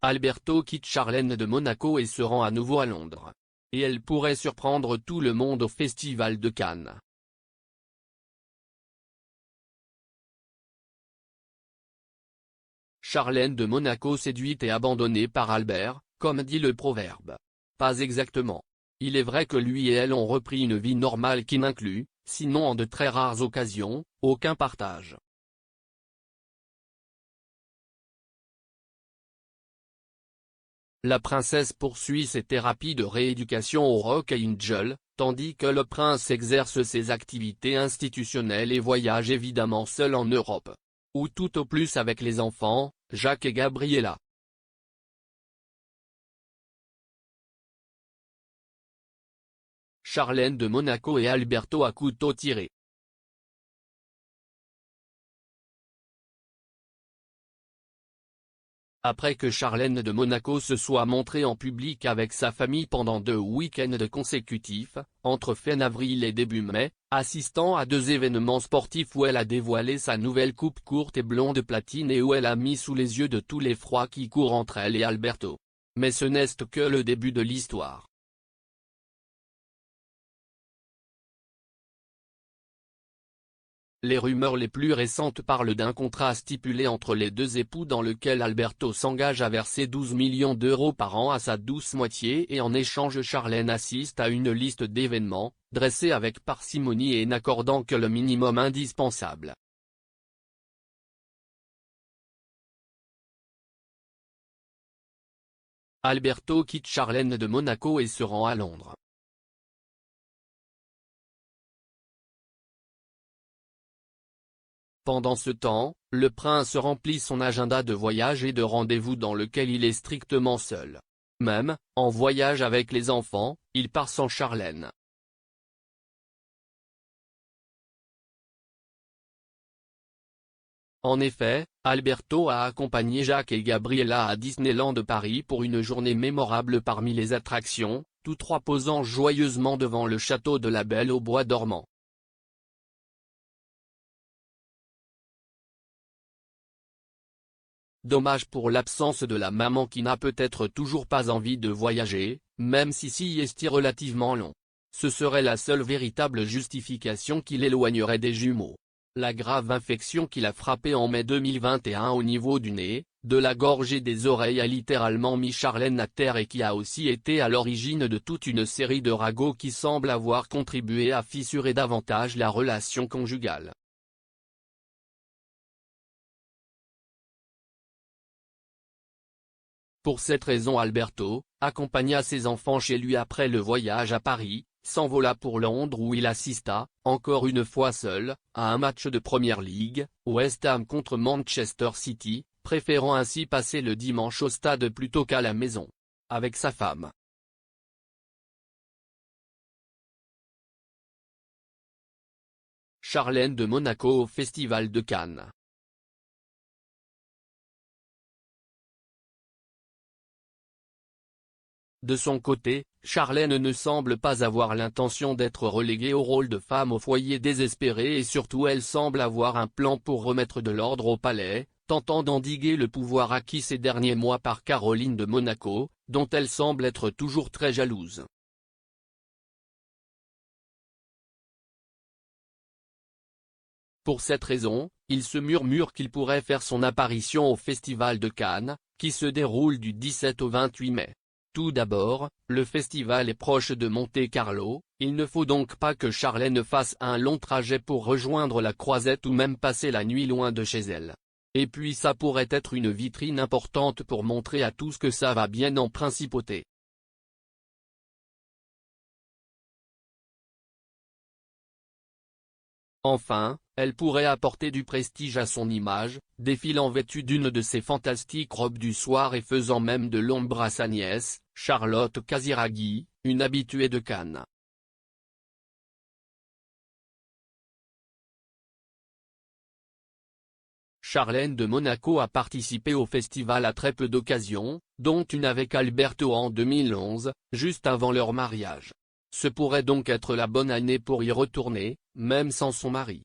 Alberto quitte Charlène de Monaco et se rend à nouveau à Londres. Et elle pourrait surprendre tout le monde au Festival de Cannes. Charlène de Monaco séduite et abandonnée par Albert, comme dit le proverbe. Pas exactement. Il est vrai que lui et elle ont repris une vie normale qui n'inclut, sinon en de très rares occasions, aucun partage. La princesse poursuit ses thérapies de rééducation au Rock Angel, tandis que le prince exerce ses activités institutionnelles et voyage évidemment seul en Europe. Ou tout au plus avec les enfants, Jacques et Gabriella. Charlène de Monaco et Alberto à couteau tiré. Après que Charlène de Monaco se soit montrée en public avec sa famille pendant 2 week-ends consécutifs, entre fin avril et début mai, assistant à 2 événements sportifs où elle a dévoilé sa nouvelle coupe courte et blonde platine et où elle a mis sous les yeux de tous les froids qui courent entre elle et Alberto. Mais ce n'est que le début de l'histoire. Les rumeurs les plus récentes parlent d'un contrat stipulé entre les deux époux dans lequel Alberto s'engage à verser 12 millions d'euros par an à sa douce moitié et en échange Charlène assiste à une liste d'événements, dressée avec parcimonie et n'accordant que le minimum indispensable. Alberto quitte Charlène de Monaco et se rend à Londres. Pendant ce temps, le prince remplit son agenda de voyage et de rendez-vous dans lequel il est strictement seul. Même, en voyage avec les enfants, il part sans Charlène. En effet, Alberto a accompagné Jacques et Gabriella à Disneyland Paris pour une journée mémorable parmi les attractions, tous trois posant joyeusement devant le château de la Belle au bois dormant. Dommage pour l'absence de la maman qui n'a peut-être toujours pas envie de voyager, même si est relativement long. Ce serait la seule véritable justification qui l'éloignerait des jumeaux. La grave infection qui l'a frappé en mai 2021 au niveau du nez, de la gorge et des oreilles a littéralement mis Charlène à terre et qui a aussi été à l'origine de toute une série de ragots qui semblent avoir contribué à fissurer davantage la relation conjugale. Pour cette raison Alberto, accompagna ses enfants chez lui après le voyage à Paris, s'envola pour Londres où il assista, encore une fois seul, à un match de Premier League, West Ham contre Manchester City, préférant ainsi passer le dimanche au stade plutôt qu'à la maison. Avec sa femme. Charlène de Monaco au Festival de Cannes. De son côté, Charlène ne semble pas avoir l'intention d'être reléguée au rôle de femme au foyer désespérée et surtout elle semble avoir un plan pour remettre de l'ordre au palais, tentant d'endiguer le pouvoir acquis ces derniers mois par Caroline de Monaco, dont elle semble être toujours très jalouse. Pour cette raison, il se murmure qu'il pourrait faire son apparition au Festival de Cannes, qui se déroule du 17 au 28 mai. Tout d'abord, le festival est proche de Monte-Carlo, il ne faut donc pas que Charlène fasse un long trajet pour rejoindre la Croisette ou même passer la nuit loin de chez elle. Et puis ça pourrait être une vitrine importante pour montrer à tous que ça va bien en principauté. Enfin, elle pourrait apporter du prestige à son image, défilant vêtue d'une de ses fantastiques robes du soir et faisant même de l'ombre à sa nièce, Charlotte Casiraghi, une habituée de Cannes. Charlène de Monaco a participé au festival à très peu d'occasions, dont une avec Alberto en 2011, juste avant leur mariage. Ce pourrait donc être la bonne année pour y retourner, même sans son mari.